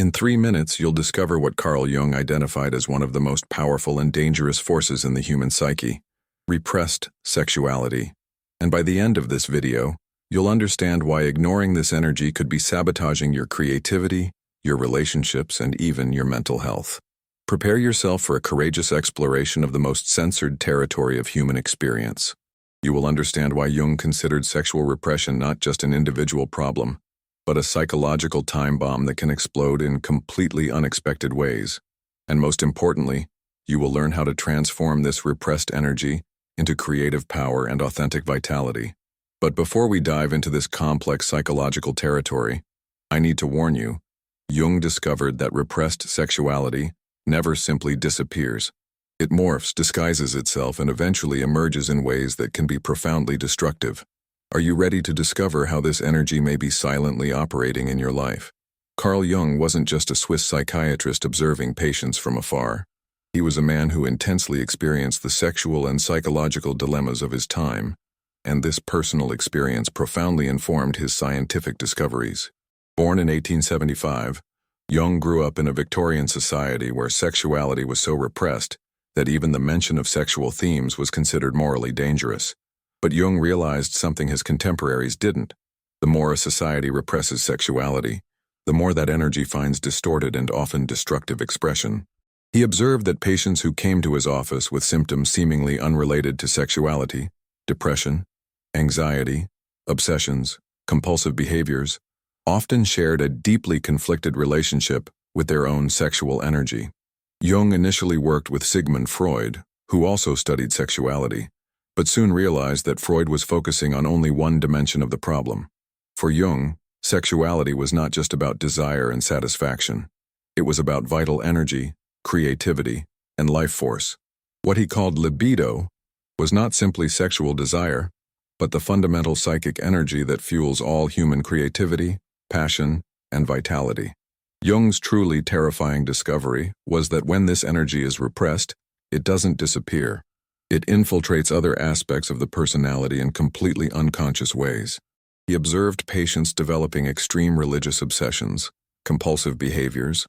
In 3 minutes, you'll discover what Carl Jung identified as one of the most powerful and dangerous forces in the human psyche: repressed sexuality. And by the end of this video, you'll understand why ignoring this energy could be sabotaging your creativity, your relationships, and even your mental health. Prepare yourself for a courageous exploration of the most censored territory of human experience. You will understand why Jung considered sexual repression not just an individual problem, but a psychological time bomb that can explode in completely unexpected ways. And most importantly, you will learn how to transform this repressed energy into creative power and authentic vitality. But before we dive into this complex psychological territory, I need to warn you, Jung discovered that repressed sexuality never simply disappears. It morphs, disguises itself, and eventually emerges in ways that can be profoundly destructive. Are you ready to discover how this energy may be silently operating in your life? Carl Jung wasn't just a Swiss psychiatrist observing patients from afar. He was a man who intensely experienced the sexual and psychological dilemmas of his time, and this personal experience profoundly informed his scientific discoveries. Born in 1875, Jung grew up in a Victorian society where sexuality was so repressed that even the mention of sexual themes was considered morally dangerous. But Jung realized something his contemporaries didn't. The more a society represses sexuality, the more that energy finds distorted and often destructive expression. He observed that patients who came to his office with symptoms seemingly unrelated to sexuality, depression, anxiety, obsessions, compulsive behaviors, often shared a deeply conflicted relationship with their own sexual energy. Jung initially worked with Sigmund Freud, who also studied sexuality, but soon realized that Freud was focusing on only one dimension of the problem. For Jung, sexuality was not just about desire and satisfaction. It was about vital energy, creativity, and life force. What he called libido was not simply sexual desire, but the fundamental psychic energy that fuels all human creativity, passion, and vitality. Jung's truly terrifying discovery was that when this energy is repressed, it doesn't disappear. It infiltrates other aspects of the personality in completely unconscious ways. He observed patients developing extreme religious obsessions, compulsive behaviors,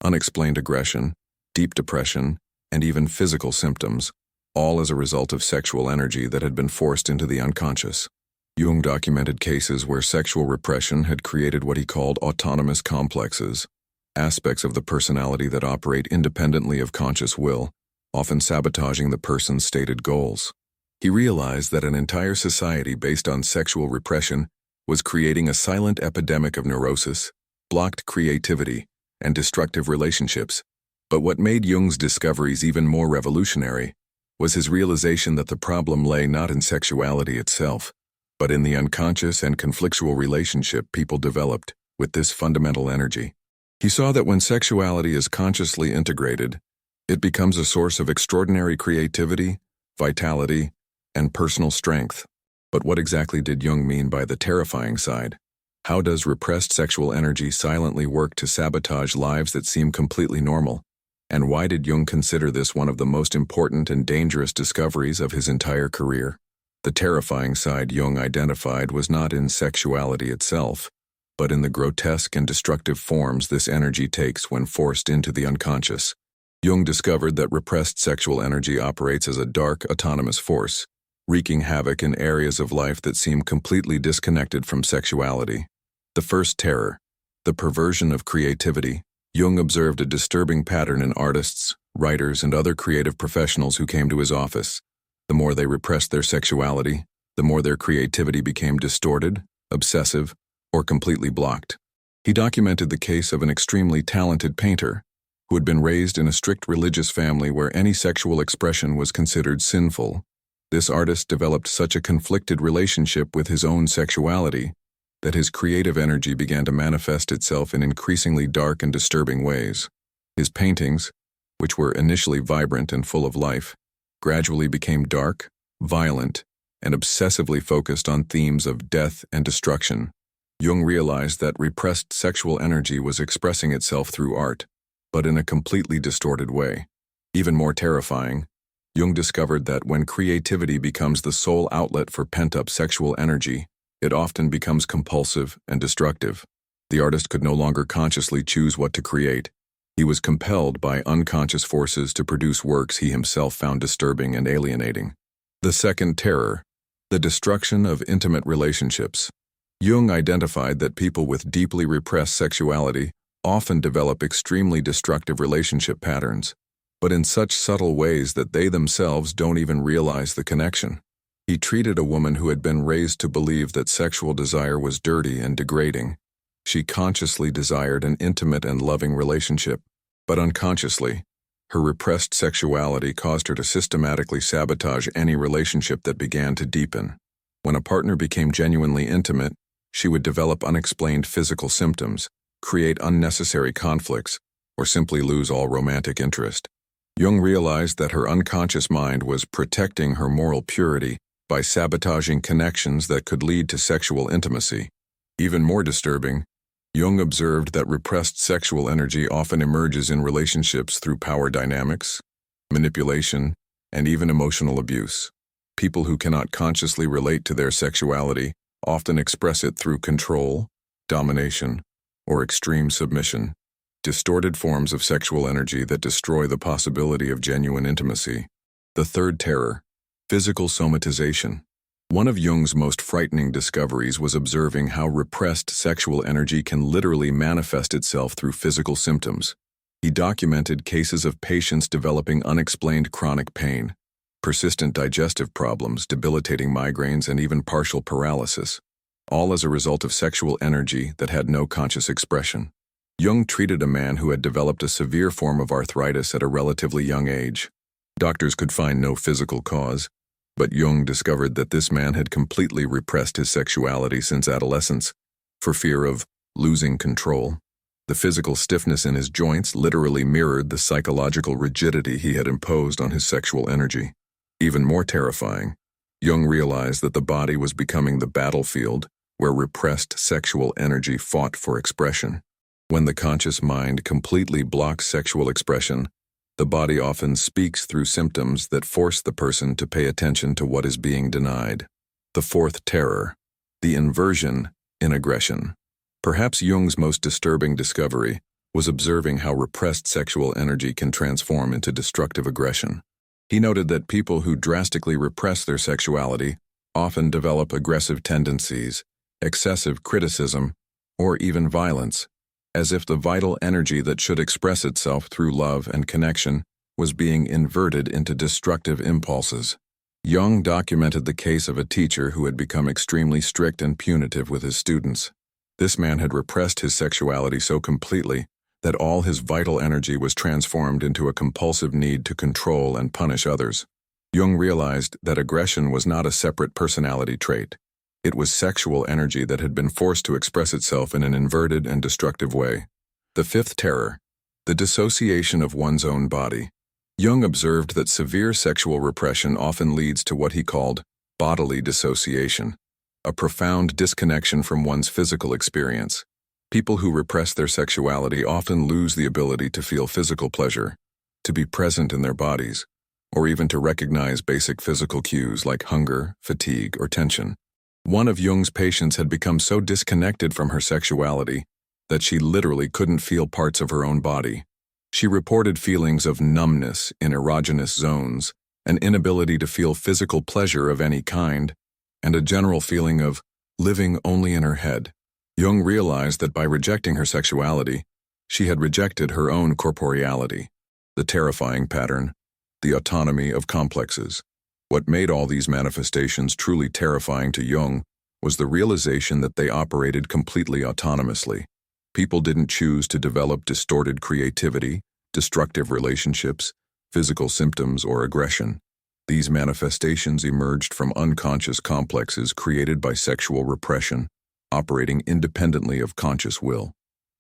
unexplained aggression, deep depression, and even physical symptoms, all as a result of sexual energy that had been forced into the unconscious. Jung documented cases where sexual repression had created what he called autonomous complexes, aspects of the personality that operate independently of conscious will, often sabotaging the person's stated goals. He realized that an entire society based on sexual repression was creating a silent epidemic of neurosis, blocked creativity, and destructive relationships. But what made Jung's discoveries even more revolutionary was his realization that the problem lay not in sexuality itself, but in the unconscious and conflictual relationship people developed with this fundamental energy. He saw that when sexuality is consciously integrated, it becomes a source of extraordinary creativity, vitality, and personal strength. But what exactly did Jung mean by the terrifying side? How does repressed sexual energy silently work to sabotage lives that seem completely normal? And why did Jung consider this one of the most important and dangerous discoveries of his entire career? The terrifying side Jung identified was not in sexuality itself, but in the grotesque and destructive forms this energy takes when forced into the unconscious. Jung discovered that repressed sexual energy operates as a dark, autonomous force, wreaking havoc in areas of life that seem completely disconnected from sexuality. The first terror, the perversion of creativity. Jung observed a disturbing pattern in artists, writers, and other creative professionals who came to his office. The more they repressed their sexuality, the more their creativity became distorted, obsessive, or completely blocked. He documented the case of an extremely talented painter who had been raised in a strict religious family where any sexual expression was considered sinful. This artist developed such a conflicted relationship with his own sexuality that his creative energy began to manifest itself in increasingly dark and disturbing ways. His paintings, which were initially vibrant and full of life, gradually became dark, violent, and obsessively focused on themes of death and destruction. Jung realized that repressed sexual energy was expressing itself through art, but in a completely distorted way. Even more terrifying, Jung discovered that when creativity becomes the sole outlet for pent-up sexual energy, it often becomes compulsive and destructive. The artist could no longer consciously choose what to create. He was compelled by unconscious forces to produce works he himself found disturbing and alienating. The second terror, the destruction of intimate relationships. Jung identified that people with deeply repressed sexuality often develop extremely destructive relationship patterns, but in such subtle ways that they themselves don't even realize the connection. He treated a woman who had been raised to believe that sexual desire was dirty and degrading. She consciously desired an intimate and loving relationship, but unconsciously, her repressed sexuality caused her to systematically sabotage any relationship that began to deepen. When a partner became genuinely intimate, she would develop unexplained physical symptoms, create unnecessary conflicts, or simply lose all romantic interest. Jung realized that her unconscious mind was protecting her moral purity by sabotaging connections that could lead to sexual intimacy. Even more disturbing, Jung observed that repressed sexual energy often emerges in relationships through power dynamics, manipulation, and even emotional abuse. People who cannot consciously relate to their sexuality often express it through control, domination, or extreme submission, distorted forms of sexual energy that destroy the possibility of genuine intimacy. The third terror, physical somatization. One of Jung's most frightening discoveries was observing how repressed sexual energy can literally manifest itself through physical symptoms. He documented cases of patients developing unexplained chronic pain, persistent digestive problems, debilitating migraines, and even partial paralysis, all as a result of sexual energy that had no conscious expression. Jung treated a man who had developed a severe form of arthritis at a relatively young age. Doctors could find no physical cause, but Jung discovered that this man had completely repressed his sexuality since adolescence, for fear of losing control. The physical stiffness in his joints literally mirrored the psychological rigidity he had imposed on his sexual energy. Even more terrifying, Jung realized that the body was becoming the battlefield where repressed sexual energy fought for expression. When the conscious mind completely blocks sexual expression, the body often speaks through symptoms that force the person to pay attention to what is being denied. The fourth terror, the inversion in aggression. Perhaps Jung's most disturbing discovery was observing how repressed sexual energy can transform into destructive aggression. He noted that people who drastically repress their sexuality often develop aggressive tendencies, excessive criticism, or even violence, as if the vital energy that should express itself through love and connection was being inverted into destructive impulses. Jung documented the case of a teacher who had become extremely strict and punitive with his students. This man had repressed his sexuality so completely that all his vital energy was transformed into a compulsive need to control and punish others. Jung realized that aggression was not a separate personality trait. It was sexual energy that had been forced to express itself in an inverted and destructive way. The fifth terror, the dissociation of one's own body. Jung observed that severe sexual repression often leads to what he called bodily dissociation, a profound disconnection from one's physical experience. People who repress their sexuality often lose the ability to feel physical pleasure, to be present in their bodies, or even to recognize basic physical cues like hunger, fatigue, or tension. One of Jung's patients had become so disconnected from her sexuality that she literally couldn't feel parts of her own body. She reported feelings of numbness in erogenous zones, an inability to feel physical pleasure of any kind, and a general feeling of living only in her head. Jung realized that by rejecting her sexuality, she had rejected her own corporeality, the terrifying pattern, the autonomy of complexes. What made all these manifestations truly terrifying to Jung was the realization that they operated completely autonomously. People didn't choose to develop distorted creativity, destructive relationships, physical symptoms, or aggression. These manifestations emerged from unconscious complexes created by sexual repression, operating independently of conscious will.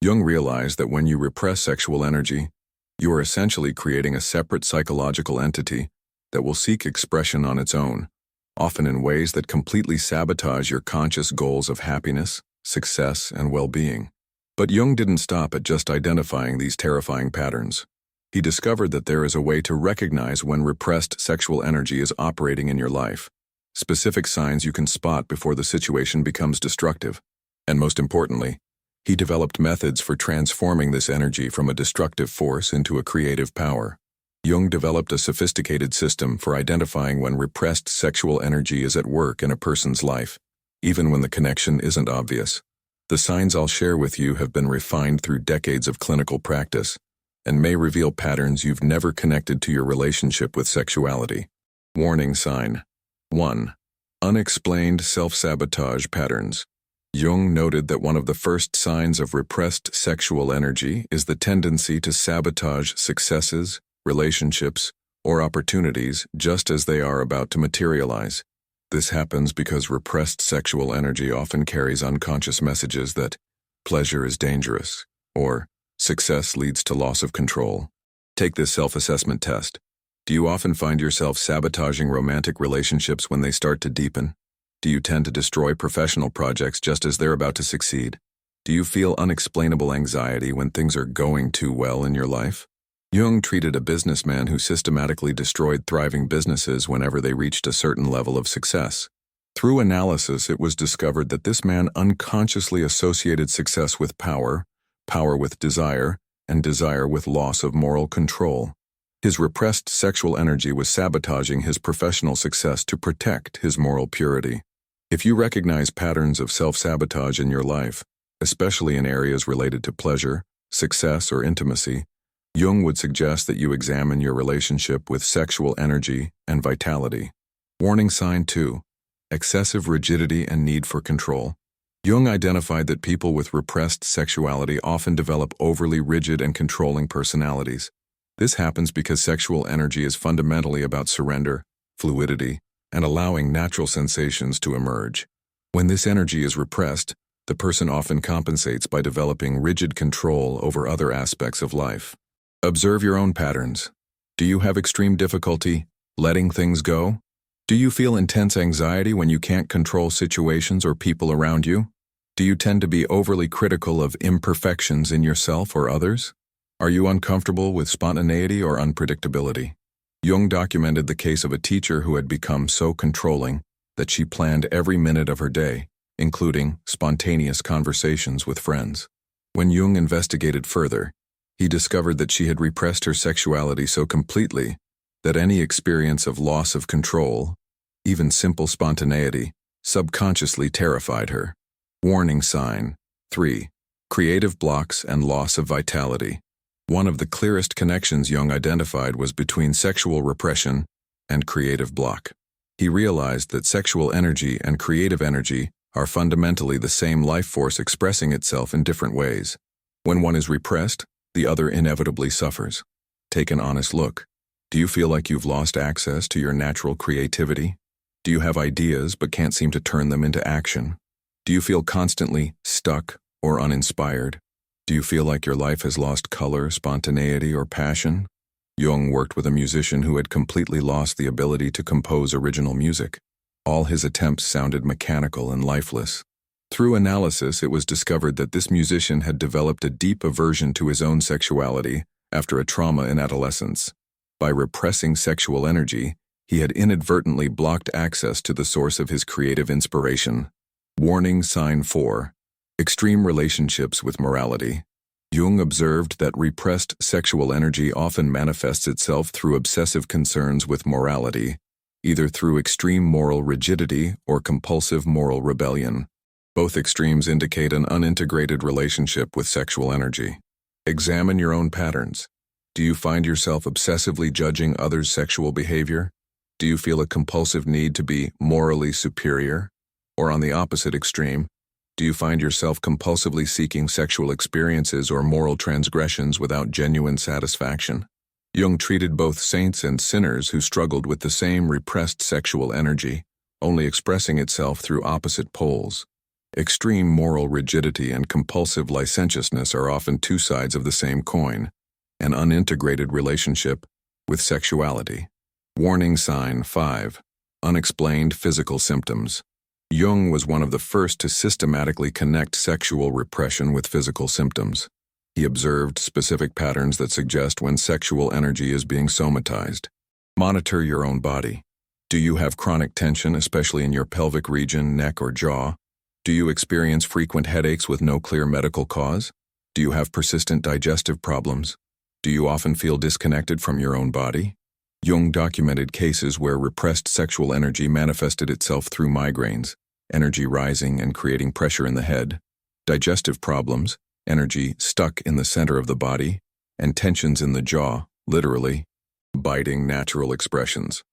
Jung realized that when you repress sexual energy, you are essentially creating a separate psychological entity that will seek expression on its own, often in ways that completely sabotage your conscious goals of happiness, success, and well-being. But Jung didn't stop at just identifying these terrifying patterns. He discovered that there is a way to recognize when repressed sexual energy is operating in your life, specific signs you can spot before the situation becomes destructive, and most importantly, He developed methods for transforming this energy from a destructive force into a creative power. Jung developed a sophisticated system for identifying when repressed sexual energy is at work in a person's life, even when the connection isn't obvious. The signs I'll share with you have been refined through decades of clinical practice and may reveal patterns you've never connected to your relationship with sexuality. Warning sign. 1. Unexplained self-sabotage patterns. Jung noted that one of the first signs of repressed sexual energy is the tendency to sabotage successes, relationships, or opportunities just as they are about to materialize. This happens because repressed sexual energy often carries unconscious messages that pleasure is dangerous, or success leads to loss of control. Take this self-assessment test. Do you often find yourself sabotaging romantic relationships when they start to deepen? Do you tend to destroy professional projects just as they're about to succeed? Do you feel unexplainable anxiety when things are going too well in your life? Jung treated a businessman who systematically destroyed thriving businesses whenever they reached a certain level of success. Through analysis, it was discovered that this man unconsciously associated success with power, power with desire, and desire with loss of moral control. His repressed sexual energy was sabotaging his professional success to protect his moral purity. If you recognize patterns of self-sabotage in your life, especially in areas related to pleasure, success, or intimacy, Jung would suggest that you examine your relationship with sexual energy and vitality. Warning sign 2. Excessive rigidity and need for control. Jung identified that people with repressed sexuality often develop overly rigid and controlling personalities. This happens because sexual energy is fundamentally about surrender, fluidity, and allowing natural sensations to emerge. When this energy is repressed, the person often compensates by developing rigid control over other aspects of life. Observe your own patterns. Do you have extreme difficulty letting things go? Do you feel intense anxiety when you can't control situations or people around you? Do you tend to be overly critical of imperfections in yourself or others? Are you uncomfortable with spontaneity or unpredictability? Jung documented the case of a teacher who had become so controlling that she planned every minute of her day, including spontaneous conversations with friends. When Jung investigated further, he discovered that she had repressed her sexuality so completely that any experience of loss of control, even simple spontaneity, subconsciously terrified her. Warning sign. 3. Creative blocks and loss of vitality. One of the clearest connections Jung identified was between sexual repression and creative block. He realized that sexual energy and creative energy are fundamentally the same life force expressing itself in different ways. When one is repressed, the other inevitably suffers. Take an honest look. Do you feel like you've lost access to your natural creativity? Do you have ideas but can't seem to turn them into action? Do you feel constantly stuck or uninspired? Do you feel like your life has lost color, spontaneity, or passion? Jung worked with a musician who had completely lost the ability to compose original music. All his attempts sounded mechanical and lifeless. Through analysis, it was discovered that this musician had developed a deep aversion to his own sexuality after a trauma in adolescence. By repressing sexual energy, he had inadvertently blocked access to the source of his creative inspiration. Warning sign 4. Extreme relationships with morality. Jung observed that repressed sexual energy often manifests itself through obsessive concerns with morality, either through extreme moral rigidity or compulsive moral rebellion. Both extremes indicate an unintegrated relationship with sexual energy. Examine your own patterns. Do you find yourself obsessively judging others' sexual behavior? Do you feel a compulsive need to be morally superior? Or on the opposite extreme, do you find yourself compulsively seeking sexual experiences or moral transgressions without genuine satisfaction? Jung treated both saints and sinners who struggled with the same repressed sexual energy, only expressing itself through opposite poles. Extreme moral rigidity and compulsive licentiousness are often two sides of the same coin, an unintegrated relationship with sexuality. Warning sign 5. Unexplained physical symptoms. Jung was one of the first to systematically connect sexual repression with physical symptoms. He observed specific patterns that suggest when sexual energy is being somatized. Monitor your own body. Do you have chronic tension, especially in your pelvic region, neck, or jaw? Do you experience frequent headaches with no clear medical cause? Do you have persistent digestive problems? Do you often feel disconnected from your own body? Jung documented cases where repressed sexual energy manifested itself through migraines, energy rising and creating pressure in the head, digestive problems, energy stuck in the center of the body, and tensions in the jaw, literally, biting natural expressions.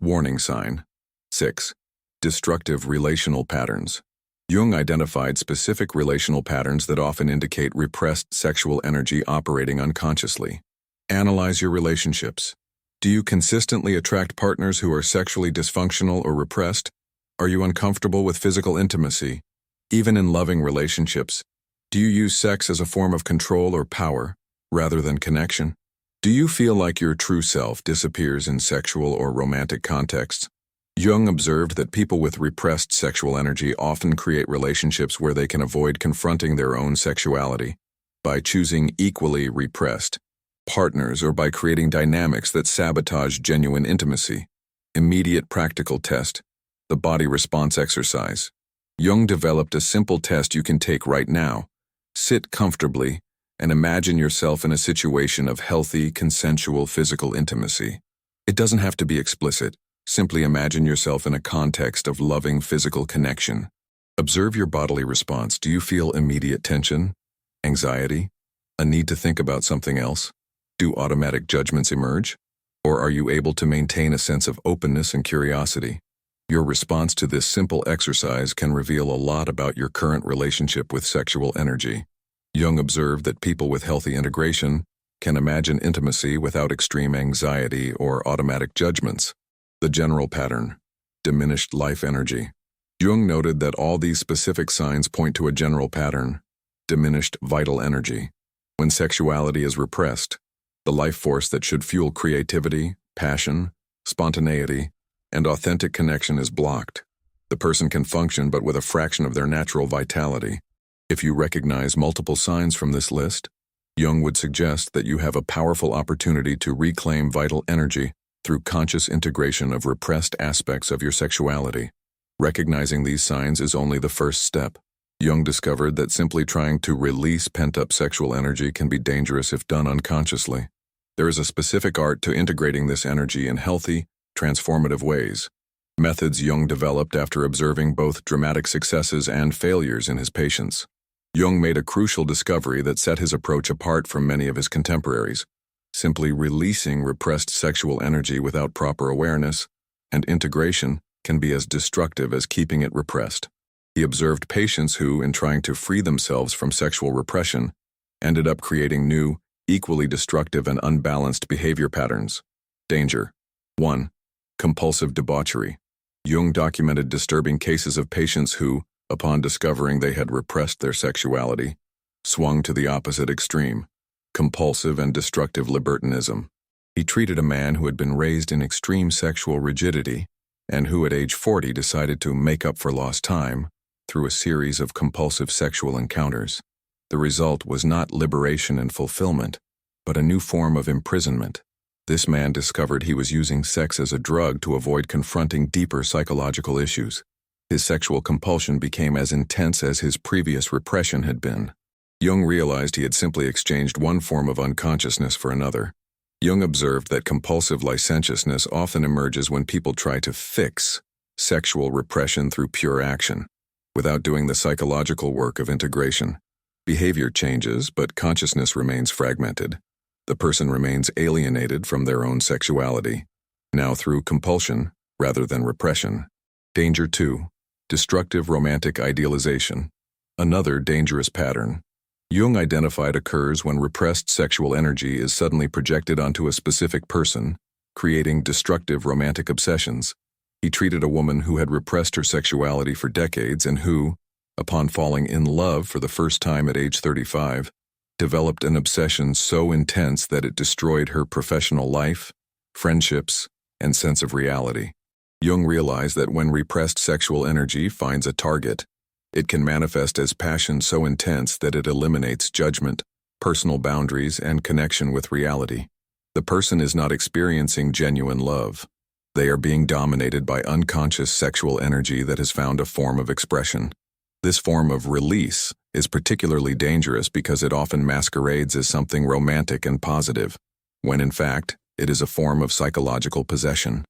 Warning sign. 6. Destructive relational patterns. Jung identified specific relational patterns that often indicate repressed sexual energy operating unconsciously. Analyze your relationships. Do you consistently attract partners who are sexually dysfunctional or repressed? Are you uncomfortable with physical intimacy? Even in loving relationships, do you use sex as a form of control or power, rather than connection? Do you feel like your true self disappears in sexual or romantic contexts? Jung observed that people with repressed sexual energy often create relationships where they can avoid confronting their own sexuality, by choosing equally repressed partners or by creating dynamics that sabotage genuine intimacy. Immediate practical test. The body response exercise. Jung developed a simple test you can take right now. Sit comfortably and imagine yourself in a situation of healthy, consensual physical intimacy. It doesn't have to be explicit. Simply imagine yourself in a context of loving physical connection. Observe your bodily response. Do you feel immediate tension, anxiety, a need to think about something else? Do automatic judgments emerge? Or are you able to maintain a sense of openness and curiosity? Your response to this simple exercise can reveal a lot about your current relationship with sexual energy. Jung observed that people with healthy integration can imagine intimacy without extreme anxiety or automatic judgments. The general pattern. Diminished life energy. Jung noted that all these specific signs point to a general pattern. Diminished vital energy. When sexuality is repressed, the life force that should fuel creativity, passion, spontaneity, and authentic connection is blocked. The person can function but with a fraction of their natural vitality. If you recognize multiple signs from this list, Jung would suggest that you have a powerful opportunity to reclaim vital energy through conscious integration of repressed aspects of your sexuality. Recognizing these signs is only the first step. Jung discovered that simply trying to release pent-up sexual energy can be dangerous if done unconsciously. There is a specific art to integrating this energy in healthy, transformative ways. Methods Jung developed after observing both dramatic successes and failures in his patients. Jung made a crucial discovery that set his approach apart from many of his contemporaries. Simply releasing repressed sexual energy without proper awareness and integration can be as destructive as keeping it repressed. He observed patients who, in trying to free themselves from sexual repression, ended up creating new, equally destructive and unbalanced behavior patterns. Danger. 1. Compulsive debauchery. Jung documented disturbing cases of patients who, upon discovering they had repressed their sexuality, swung to the opposite extreme. Compulsive and destructive libertinism. He treated a man who had been raised in extreme sexual rigidity and who at age 40 decided to make up for lost time through a series of compulsive sexual encounters. The result was not liberation and fulfillment, but a new form of imprisonment. This man discovered he was using sex as a drug to avoid confronting deeper psychological issues. His sexual compulsion became as intense as his previous repression had been. Jung realized he had simply exchanged one form of unconsciousness for another. Jung observed that compulsive licentiousness often emerges when people try to fix sexual repression through pure action, without doing the psychological work of integration. Behavior changes, but consciousness remains fragmented. The person remains alienated from their own sexuality, now through compulsion rather than repression. Danger 2. Destructive romantic idealization. Another dangerous pattern Jung identified occurs when repressed sexual energy is suddenly projected onto a specific person, creating destructive romantic obsessions. He treated a woman who had repressed her sexuality for decades and who, upon falling in love for the first time at age 35, developed an obsession so intense that it destroyed her professional life, friendships, and sense of reality. Jung realized that when repressed sexual energy finds a target, it can manifest as passion so intense that it eliminates judgment, personal boundaries, and connection with reality. The person is not experiencing genuine love. They are being dominated by unconscious sexual energy that has found a form of expression. This form of release is particularly dangerous because it often masquerades as something romantic and positive, when in fact, it is a form of psychological possession.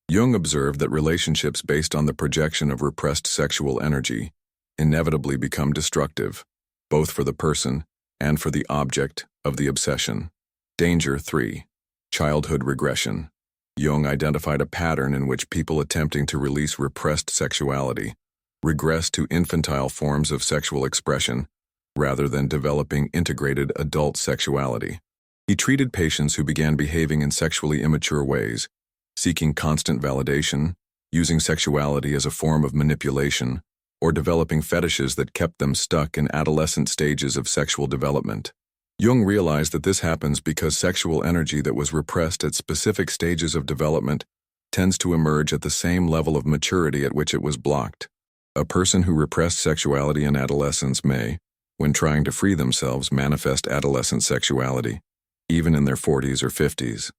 Jung observed that relationships based on the projection of repressed sexual energy inevitably become destructive, both for the person and for the object of the obsession. Danger 3. Childhood regression. Jung identified a pattern in which people attempting to release repressed sexuality regress to infantile forms of sexual expression rather than developing integrated adult sexuality. He treated patients who began behaving in sexually immature ways, seeking constant validation, using sexuality as a form of manipulation, or developing fetishes that kept them stuck in adolescent stages of sexual development. Jung realized that this happens because sexual energy that was repressed at specific stages of development tends to emerge at the same level of maturity at which it was blocked. A person who repressed sexuality in adolescence may, when trying to free themselves, manifest adolescent sexuality, even in their 40s or 50s.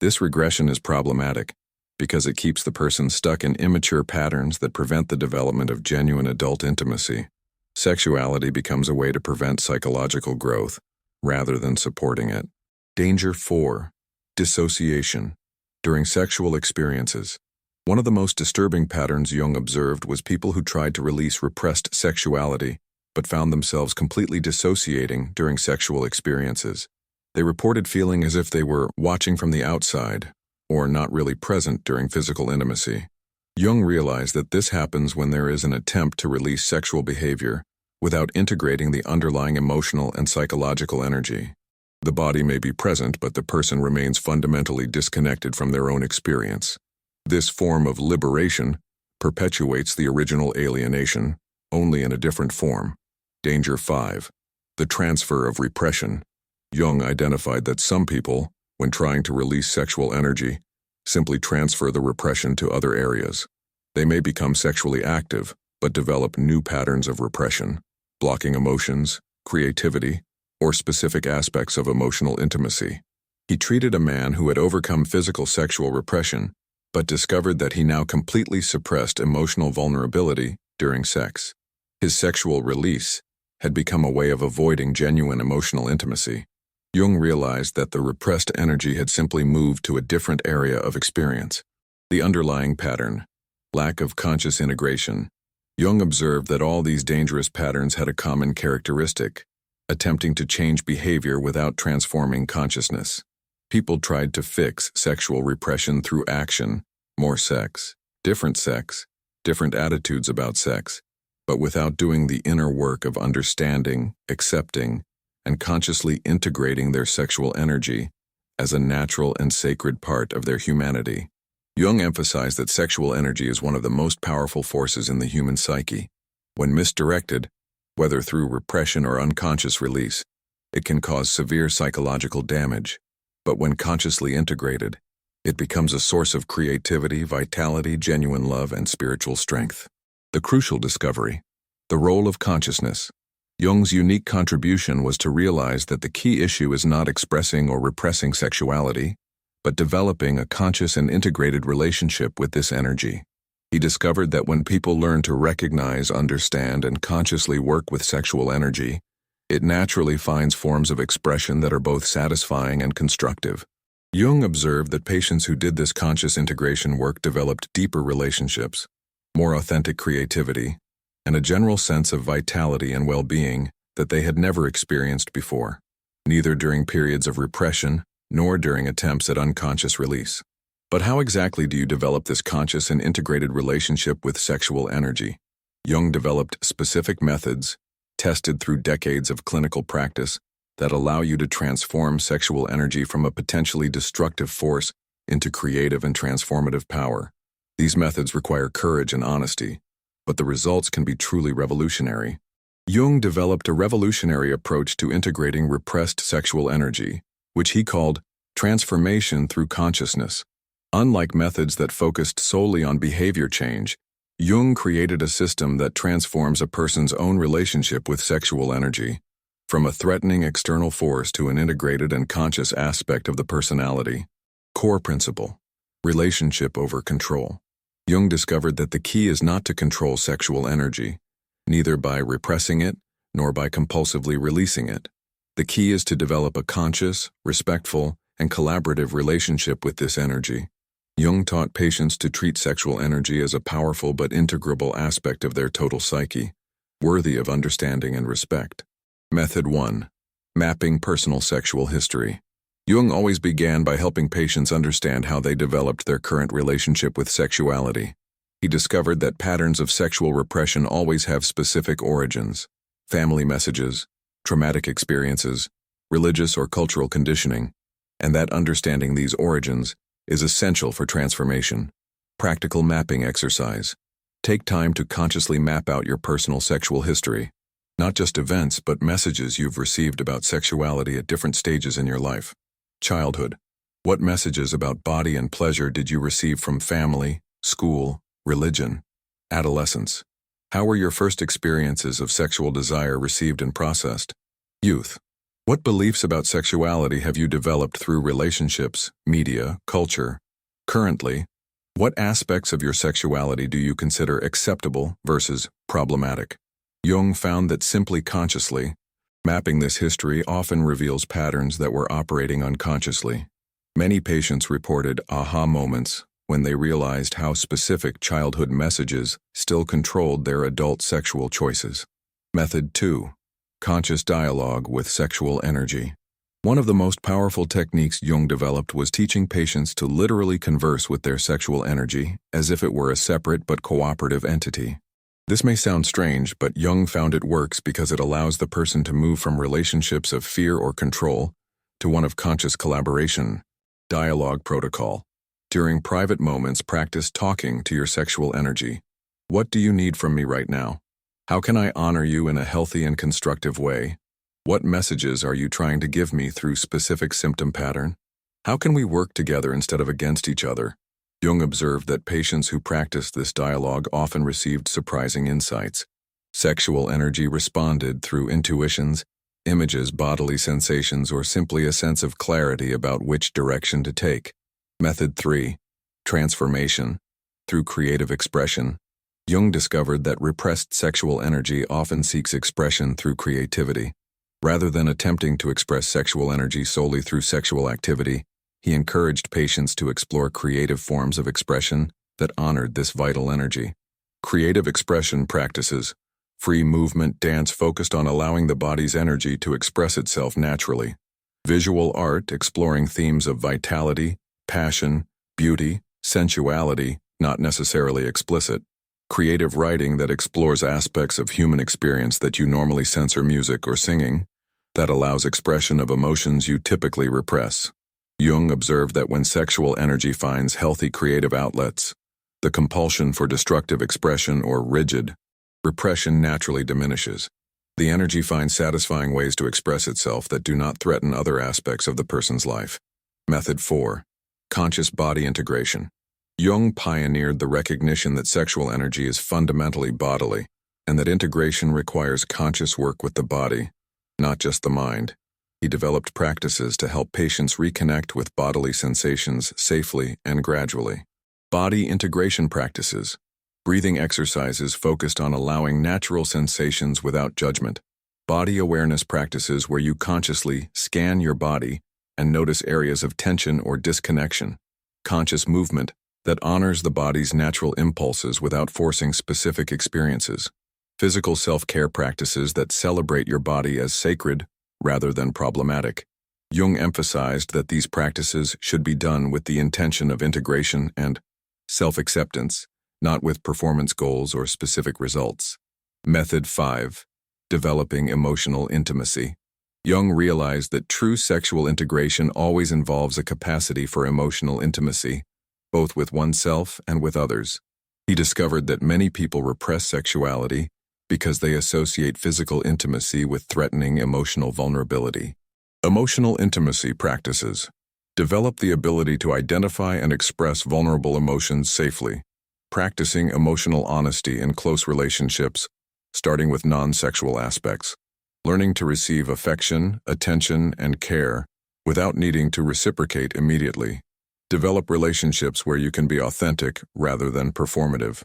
This regression is problematic because it keeps the person stuck in immature patterns that prevent the development of genuine adult intimacy. Sexuality becomes a way to prevent psychological growth rather than supporting it. Danger 4. Dissociation. During sexual experiences. One of the most disturbing patterns Jung observed was people who tried to release repressed sexuality but found themselves completely dissociating during sexual experiences. They reported feeling as if they were watching from the outside or not really present during physical intimacy. Jung realized that this happens when there is an attempt to release sexual behavior without integrating the underlying emotional and psychological energy. The body may be present, but the person remains fundamentally disconnected from their own experience. This form of liberation perpetuates the original alienation, only in a different form. Danger 5. The transfer of repression. Jung identified that some people, when trying to release sexual energy, simply transfer the repression to other areas. They may become sexually active, but develop new patterns of repression, blocking emotions, creativity, or specific aspects of emotional intimacy. He treated a man who had overcome physical sexual repression, but discovered that he now completely suppressed emotional vulnerability during sex. His sexual release had become a way of avoiding genuine emotional intimacy. Jung realized that the repressed energy had simply moved to a different area of experience. The underlying pattern, lack of conscious integration. Jung observed that all these dangerous patterns had a common characteristic, attempting to change behavior without transforming consciousness. People tried to fix sexual repression through action, more sex, different attitudes about sex, but without doing the inner work of understanding, accepting, and consciously integrating their sexual energy as a natural and sacred part of their humanity. Jung emphasized that sexual energy is one of the most powerful forces in the human psyche. When misdirected, whether through repression or unconscious release, it can cause severe psychological damage. But when consciously integrated, it becomes a source of creativity, vitality, genuine love, and spiritual strength. The crucial discovery, the role of consciousness. Jung's unique contribution was to realize that the key issue is not expressing or repressing sexuality, but developing a conscious and integrated relationship with this energy. He discovered that when people learn to recognize, understand, and consciously work with sexual energy, it naturally finds forms of expression that are both satisfying and constructive. Jung observed that patients who did this conscious integration work developed deeper relationships, more authentic creativity, and a general sense of vitality and well-being that they had never experienced before, neither during periods of repression nor during attempts at unconscious release. But how exactly do you develop this conscious and integrated relationship with sexual energy? Jung developed specific methods, tested through decades of clinical practice, that allow you to transform sexual energy from a potentially destructive force into creative and transformative power. These methods require courage and honesty, but the results can be truly revolutionary. Jung developed a revolutionary approach to integrating repressed sexual energy, which he called transformation through consciousness. Unlike methods that focused solely on behavior change, Jung created a system that transforms a person's own relationship with sexual energy, from a threatening external force to an integrated and conscious aspect of the personality. Core principle: relationship over control. Jung discovered that the key is not to control sexual energy, neither by repressing it nor by compulsively releasing it. The key is to develop a conscious, respectful, and collaborative relationship with this energy. Jung taught patients to treat sexual energy as a powerful but integrable aspect of their total psyche, worthy of understanding and respect. Method 1. Mapping personal sexual history. Jung always began by helping patients understand how they developed their current relationship with sexuality. He discovered that patterns of sexual repression always have specific origins: family messages, traumatic experiences, religious or cultural conditioning, and that understanding these origins is essential for transformation. Practical mapping exercise. Take time to consciously map out your personal sexual history, not just events but messages you've received about sexuality at different stages in your life. Childhood. What messages about body and pleasure did you receive from family, school, religion? Adolescence. How were your first experiences of sexual desire received and processed? Youth. What beliefs about sexuality have you developed through relationships, media, culture? Currently, what aspects of your sexuality do you consider acceptable versus problematic? Jung found that simply consciously mapping this history often reveals patterns that were operating unconsciously. Many patients reported aha moments when they realized how specific childhood messages still controlled their adult sexual choices. Method 2. Conscious dialogue with sexual energy. One of the most powerful techniques Jung developed was teaching patients to literally converse with their sexual energy as if it were a separate but cooperative entity. This may sound strange, but Jung found it works because it allows the person to move from relationships of fear or control to one of conscious collaboration. Dialogue protocol. During private moments, practice talking to your sexual energy. What do you need from me right now? How can I honor you in a healthy and constructive way? What messages are you trying to give me through specific symptom pattern? How can we work together instead of against each other? Jung observed that patients who practiced this dialogue often received surprising insights. Sexual energy responded through intuitions, images, bodily sensations, or simply a sense of clarity about which direction to take. Method 3. Transformation. Through creative expression. Jung discovered that repressed sexual energy often seeks expression through creativity. Rather than attempting to express sexual energy solely through sexual activity, he encouraged patients to explore creative forms of expression that honored this vital energy. Creative expression practices. Free movement dance focused on allowing the body's energy to express itself naturally. Visual art exploring themes of vitality, passion, beauty, sensuality, not necessarily explicit. Creative writing that explores aspects of human experience that you normally censor music or singing, that allows expression of emotions you typically repress. Jung observed that when sexual energy finds healthy creative outlets, the compulsion for destructive expression or rigid repression naturally diminishes. The energy finds satisfying ways to express itself that do not threaten other aspects of the person's life. Method 4. Conscious body integration. Jung pioneered the recognition that sexual energy is fundamentally bodily, and that integration requires conscious work with the body, not just the mind. He developed practices to help patients reconnect with bodily sensations safely and gradually. Body integration practices. Breathing exercises focused on allowing natural sensations without judgment. Body awareness practices where you consciously scan your body and notice areas of tension or disconnection. Conscious movement that honors the body's natural impulses without forcing specific experiences. Physical self-care practices that celebrate your body as sacred rather than problematic. Jung emphasized that these practices should be done with the intention of integration and self-acceptance, not with performance goals or specific results. Method 5. Developing emotional intimacy. Jung realized that true sexual integration always involves a capacity for emotional intimacy, both with oneself and with others. He discovered that many people repress sexuality because they associate physical intimacy with threatening emotional vulnerability. Emotional intimacy practices. Develop the ability to identify and express vulnerable emotions safely. Practicing emotional honesty in close relationships, starting with non-sexual aspects. Learning to receive affection, attention, and care without needing to reciprocate immediately. Develop relationships where you can be authentic rather than performative.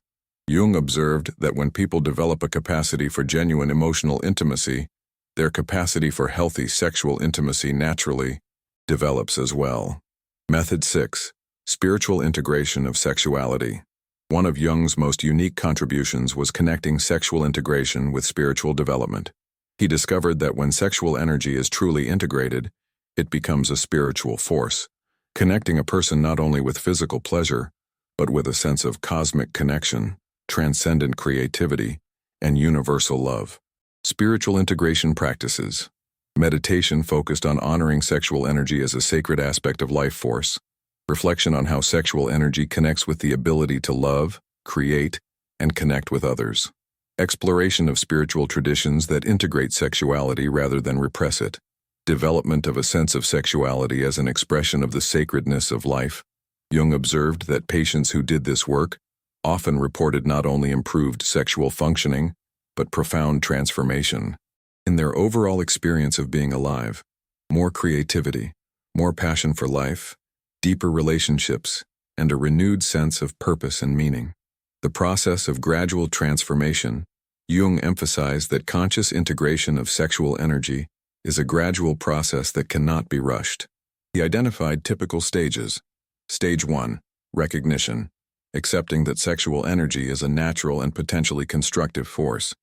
Jung observed that when people develop a capacity for genuine emotional intimacy, their capacity for healthy sexual intimacy naturally develops as well. Method 6. Spiritual integration of sexuality. One of Jung's most unique contributions was connecting sexual integration with spiritual development. He discovered that when sexual energy is truly integrated, it becomes a spiritual force, connecting a person not only with physical pleasure, but with a sense of cosmic connection, transcendent creativity, and universal love. Spiritual integration practices. Meditation focused on honoring sexual energy as a sacred aspect of life force. Reflection on how sexual energy connects with the ability to love, create, and connect with others. Exploration of spiritual traditions that integrate sexuality rather than repress it. Development of a sense of sexuality as an expression of the sacredness of life. Jung observed that patients who did this work often reported not only improved sexual functioning, but profound transformation in their overall experience of being alive. More creativity, more passion for life, deeper relationships, and a renewed sense of purpose and meaning. The process of gradual transformation. Jung emphasized that conscious integration of sexual energy is a gradual process that cannot be rushed. He identified typical stages. Stage 1. Recognition. Accepting that sexual energy is a natural and potentially constructive force.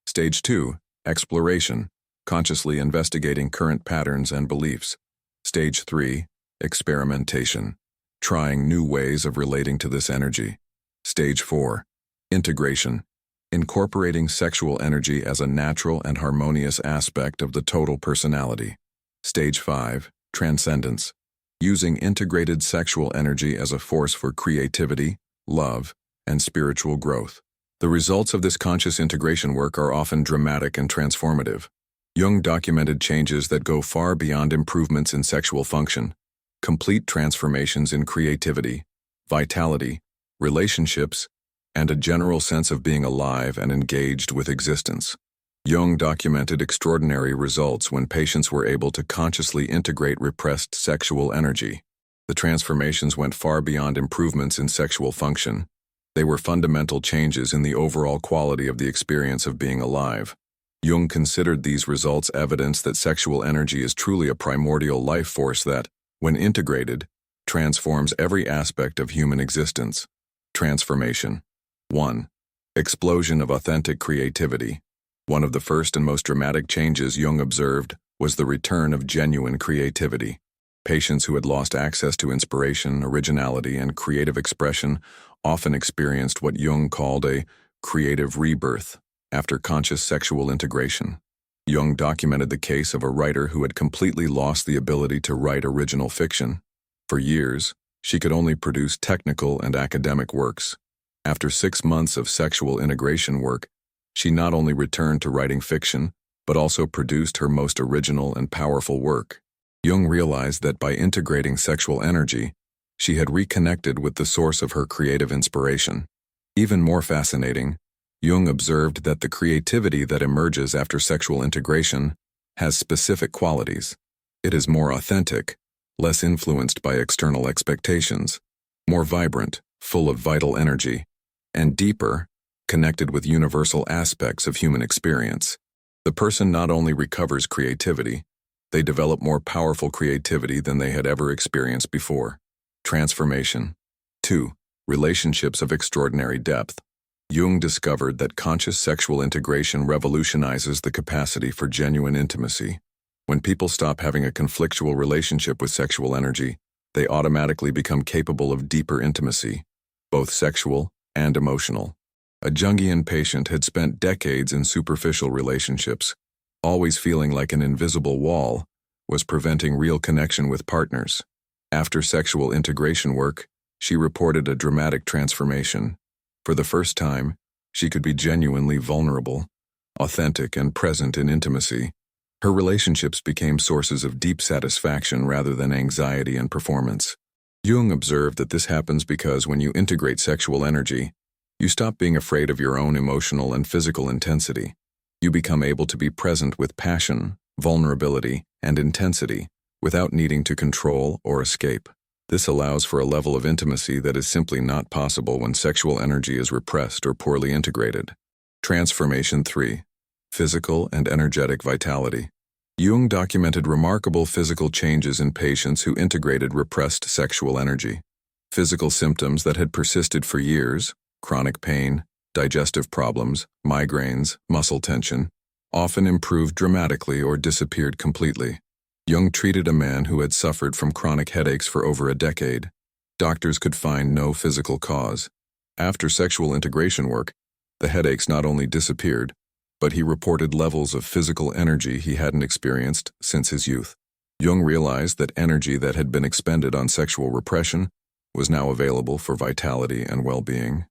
Stage 2. Exploration. Consciously investigating current patterns and beliefs. Stage 3. Experimentation. Trying new ways of relating to this energy. Stage 4. Integration. Incorporating sexual energy as a natural and harmonious aspect of the total personality. Stage 5. Transcendence. Using integrated sexual energy as a force for creativity, love, and spiritual growth. The results of this conscious integration work are often dramatic and transformative. Jung documented changes that go far beyond improvements in sexual function, complete transformations in creativity, vitality, relationships, and a general sense of being alive and engaged with existence. Jung documented extraordinary results when patients were able to consciously integrate repressed sexual energy. The transformations went far beyond improvements in sexual function. They were fundamental changes in the overall quality of the experience of being alive. Jung considered these results evidence that sexual energy is truly a primordial life force that, when integrated, transforms every aspect of human existence. Transformation. 1. Explosion of authentic creativity. One of the first and most dramatic changes Jung observed was the return of genuine creativity. Patients who had lost access to inspiration, originality, and creative expression often experienced what Jung called a creative rebirth after conscious sexual integration. Jung documented the case of a writer who had completely lost the ability to write original fiction. For years, she could only produce technical and academic works. After 6 months of sexual integration work, she not only returned to writing fiction, but also produced her most original and powerful work. Jung realized that by integrating sexual energy, she had reconnected with the source of her creative inspiration. Even more fascinating, Jung observed that the creativity that emerges after sexual integration has specific qualities. It is more authentic, less influenced by external expectations, more vibrant, full of vital energy, and deeper, connected with universal aspects of human experience. The person not only recovers creativity, they develop more powerful creativity than they had ever experienced before. Transformation. 2. Relationships of extraordinary depth. Jung discovered that conscious sexual integration revolutionizes the capacity for genuine intimacy. When people stop having a conflictual relationship with sexual energy, they automatically become capable of deeper intimacy, both sexual and emotional. A Jungian patient had spent decades in superficial relationships, always feeling like an invisible wall was preventing real connection with partners. After sexual integration work, she reported a dramatic transformation. For the first time, she could be genuinely vulnerable, authentic, and present in intimacy. Her relationships became sources of deep satisfaction rather than anxiety and performance. Jung observed that this happens because when you integrate sexual energy, you stop being afraid of your own emotional and physical intensity. You become able to be present with passion, vulnerability, and intensity without needing to control or escape. This allows for a level of intimacy that is simply not possible when sexual energy is repressed or poorly integrated. Transformation 3. Physical and energetic vitality. Jung documented remarkable physical changes in patients who integrated repressed sexual energy. Physical symptoms that had persisted for years, chronic pain, digestive problems, migraines, muscle tension, often improved dramatically or disappeared completely. Jung treated a man who had suffered from chronic headaches for over a decade. Doctors could find no physical cause. After sexual integration work, the headaches not only disappeared, but he reported levels of physical energy he hadn't experienced since his youth. Jung realized that energy that had been expended on sexual repression was now available for vitality and well-being.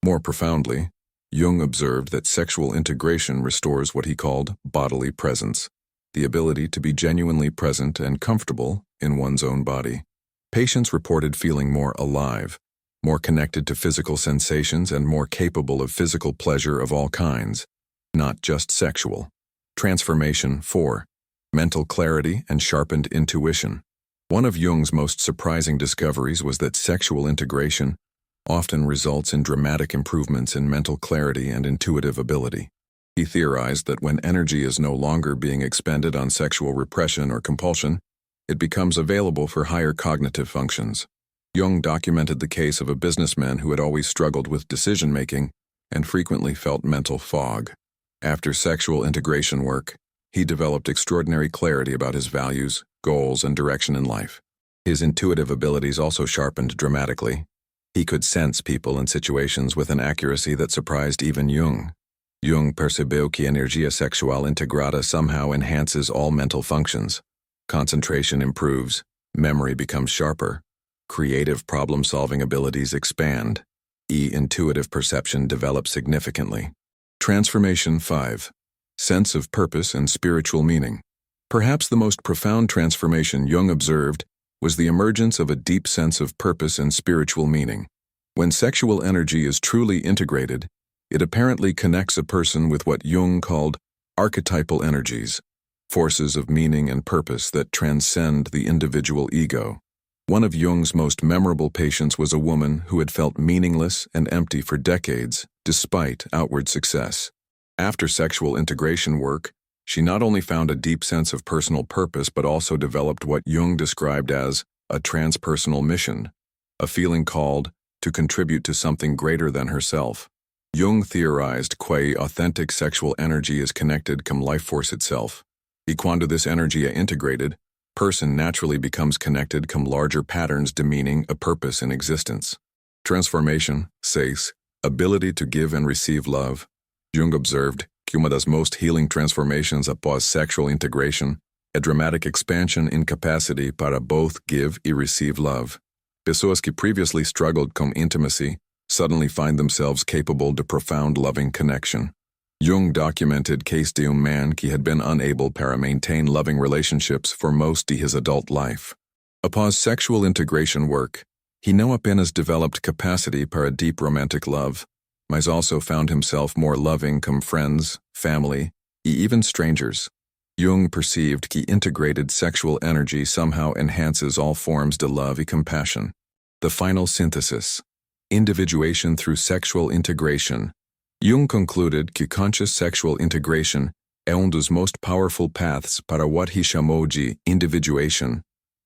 More profoundly, Jung observed that sexual integration restores what he called bodily presence, the ability to be genuinely present and comfortable in one's own body. Patients reported feeling more alive, more connected to physical sensations, and more capable of physical pleasure of all kinds, not just sexual. Transformation 4. Mental clarity and sharpened intuition. One of Jung's most surprising discoveries was that sexual integration often results in dramatic improvements in mental clarity and intuitive ability. He theorized that when energy is no longer being expended on sexual repression or compulsion, it becomes available for higher cognitive functions. Jung documented the case of a businessman who had always struggled with decision-making and frequently felt mental fog. After sexual integration work, he developed extraordinary clarity about his values, goals, and direction in life. His intuitive abilities also sharpened dramatically. He could sense people and situations with an accuracy that surprised even Jung. Jung percebeu que energia sexual integrada somehow enhances all mental functions. Concentration improves, memory becomes sharper, creative problem-solving abilities expand, intuitive perception develops significantly. Transformation 5. Sense of purpose and spiritual meaning. Perhaps the most profound transformation Jung observed was the emergence of a deep sense of purpose and spiritual meaning. When sexual energy is truly integrated, it apparently connects a person with what Jung called archetypal energies, forces of meaning and purpose that transcend the individual ego. One of Jung's most memorable patients was a woman who had felt meaningless and empty for decades, despite outward success. After sexual integration work, she not only found a deep sense of personal purpose but also developed what Jung described as a transpersonal mission, a feeling called to contribute to something greater than herself. Jung theorized que authentic sexual energy is connected cum life force itself. Y cuando this energy is integrated, person naturally becomes connected cum larger patterns demeaning a purpose in existence. Transformation 6. Ability to give and receive love. Jung observed que uma das most healing transformations após sexual integration, a dramatic expansion in capacity para both give e receive love. Pessoas que previously struggled com intimacy suddenly find themselves capable de profound loving connection. Jung documented case de man que had been unable para maintain loving relationships for most of his adult life. Após sexual integration work, he não apenas developed capacity para deep romantic love, mas also found himself more loving cum friends, family, e even strangers. Jung perceived que integrated sexual energy somehow enhances all forms de love e compassion. The final synthesis. Individuation through sexual integration. Jung concluded que conscious sexual integration é dos most powerful paths para what he chamou de individuation,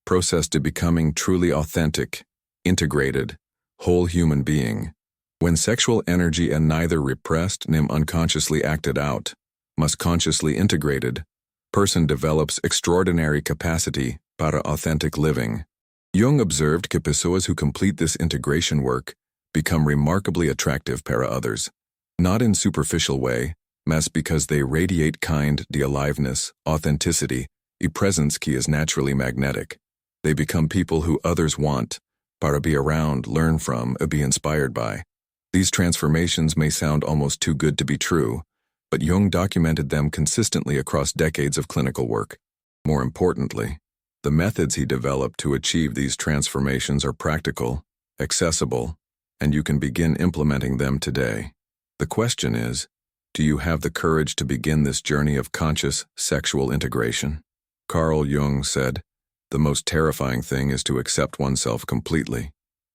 process de becoming truly authentic, integrated, whole human being. When sexual energy is neither repressed nor unconsciously acted out, must consciously integrated, person develops extraordinary capacity para authentic living. Jung observed que pessoas who complete this integration work become remarkably attractive para others, not in superficial way, mas because they radiate kind de aliveness, authenticity, e presence que is naturally magnetic. They become people who others want, para be around, learn from, or be inspired by. These transformations may sound almost too good to be true, but Jung documented them consistently across decades of clinical work. More importantly, the methods he developed to achieve these transformations are practical, accessible, and you can begin implementing them today. The question is, do you have the courage to begin this journey of conscious sexual integration? Carl Jung said, The most terrifying thing is to accept oneself completely.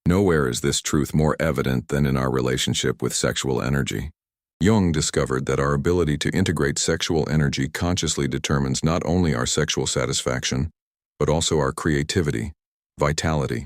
Nowhere is this truth more evident than in our relationship with sexual energy. Jung discovered that our ability to integrate sexual energy consciously determines not only our sexual satisfaction, but also our creativity, vitality,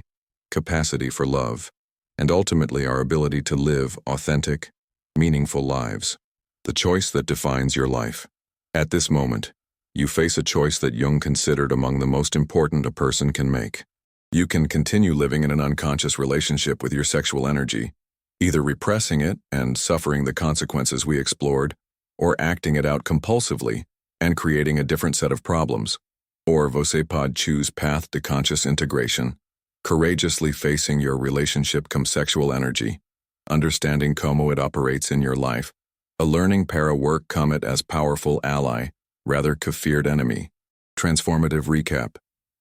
capacity for love, and ultimately our ability to live authentic, meaningful lives. The choice that defines your life. At this moment, you face a choice that Jung considered among the most important a person can make. You can continue living in an unconscious relationship with your sexual energy, either repressing it and suffering the consequences we explored, or acting it out compulsively and creating a different set of problems. Or você pode choose path to conscious integration, courageously facing your relationship com sexual energy, understanding como it operates in your life, a learning para work come it as powerful ally, rather que feared enemy. Transformative recap.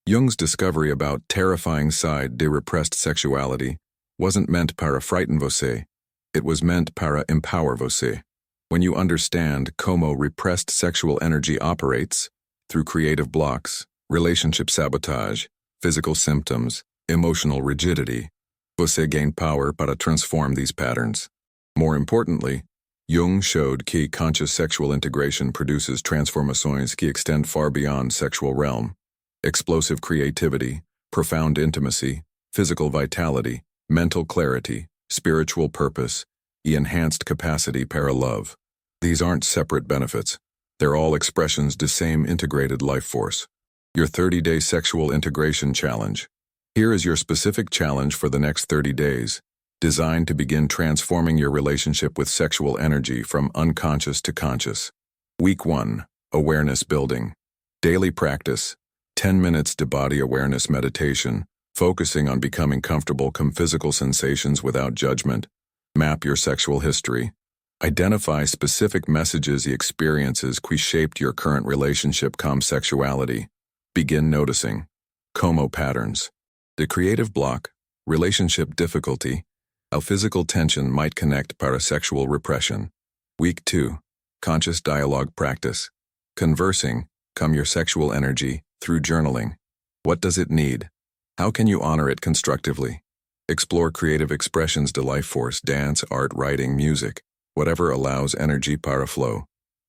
Jung's discovery about terrifying side de repressed sexuality wasn't meant para frighten você, it was meant para empower você. When you understand como repressed sexual energy operates, through creative blocks, relationship sabotage, physical symptoms, emotional rigidity, você gain power para transform these patterns. More importantly, Jung showed que conscious sexual integration produces transformações que extend far beyond sexual realm. Explosive creativity, profound intimacy, physical vitality, mental clarity, spiritual purpose, and enhanced capacity para love. These aren't separate benefits. They're all expressions the same integrated life force. Your 30-day sexual integration challenge. Here is your specific challenge for the next 30 days, designed to begin transforming your relationship with sexual energy from unconscious to conscious. Week 1. Awareness building. Daily practice. 10 minutes to body awareness meditation, focusing on becoming comfortable com physical sensations without judgment. Map your sexual history. Identify specific messages and experiences que shaped your current relationship com sexuality. Begin noticing. Como patterns. The creative block, relationship difficulty, how physical tension might connect para sexual repression. Week 2. Conscious dialogue practice. Conversing, come your sexual energy, through journaling. What does it need? How can you honor it constructively? Explore creative expressions to life force, dance, art, writing, music, whatever allows energy para flow.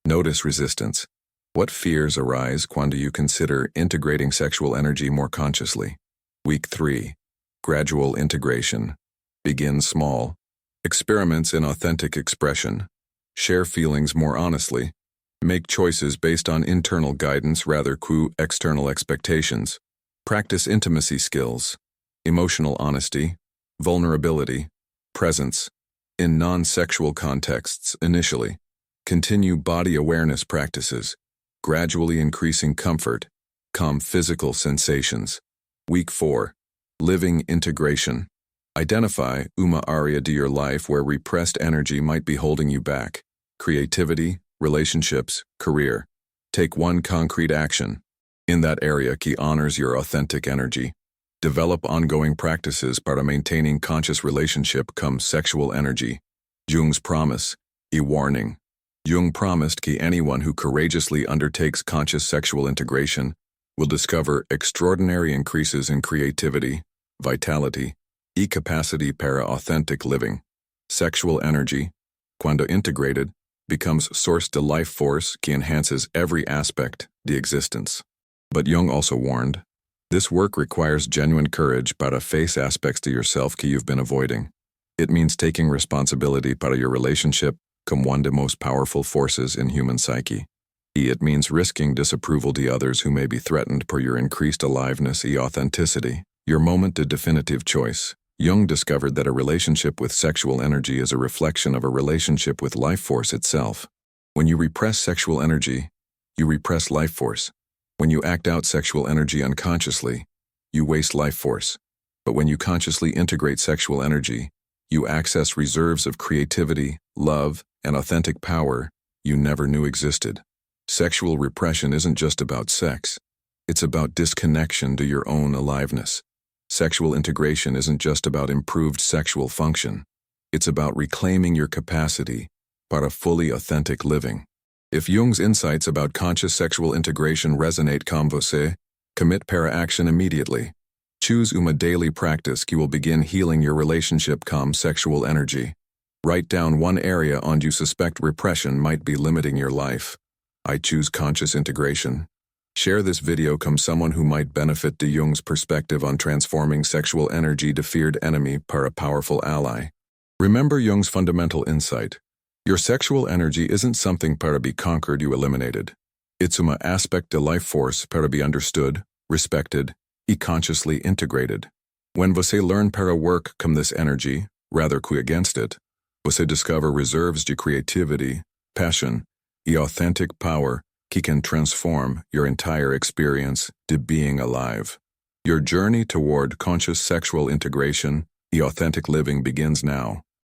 Notice resistance. What fears arise cuando you consider integrating sexual energy more consciously? Week 3. Gradual integration. Begin small. Experiments in authentic expression. Share feelings more honestly. Make choices based on internal guidance rather que external expectations. Practice intimacy skills, emotional honesty, vulnerability, presence, in non-sexual contexts initially. Continue body awareness practices, gradually increasing comfort, calm physical sensations. Week 4. Living integration. Identify uma area de your life where repressed energy might be holding you back. Creativity, relationships, career. Take one concrete action in that area que honors your authentic energy. Develop ongoing practices para maintaining conscious relationship cum sexual energy. Jung's promise, a warning. Jung promised que anyone who courageously undertakes conscious sexual integration will discover extraordinary increases in creativity, vitality, and capacity para authentic living. Sexual energy, cuando integrated, becomes source de life force que enhances every aspect de existence. But Jung also warned, this work requires genuine courage para face aspects to yourself que you've been avoiding. It means taking responsibility para your relationship como one of the most powerful forces in human psyche. It means risking disapproval to others who may be threatened per your increased aliveness and authenticity. Your moment to definitive choice. Jung discovered that a relationship with sexual energy is a reflection of a relationship with life force itself. When you repress sexual energy, you repress life force. When you act out sexual energy unconsciously, you waste life force. But when you consciously integrate sexual energy, you access reserves of creativity, love, and authentic power you never knew existed. Sexual repression isn't just about sex. It's about disconnection to your own aliveness. Sexual integration isn't just about improved sexual function. It's about reclaiming your capacity para fully authentic living. If Jung's insights about conscious sexual integration resonate com você, Commit para action immediately. Choose uma daily practice que will begin healing your relationship com sexual energy. Write down one area onde you suspect repression might be limiting your life. I choose conscious integration. Share this video com someone who might benefit de Jung's perspective on transforming sexual energy to feared enemy para a powerful ally. Remember Jung's fundamental insight. Your sexual energy isn't something para be conquered you eliminated. It's uma aspect de life force para be understood, respected, e consciously integrated. When você learn para work com this energy, rather que against it, você discover reserves de creativity, passion, e authentic power que can transform your entire experience de being alive. Your journey toward conscious sexual integration e authentic living begins now.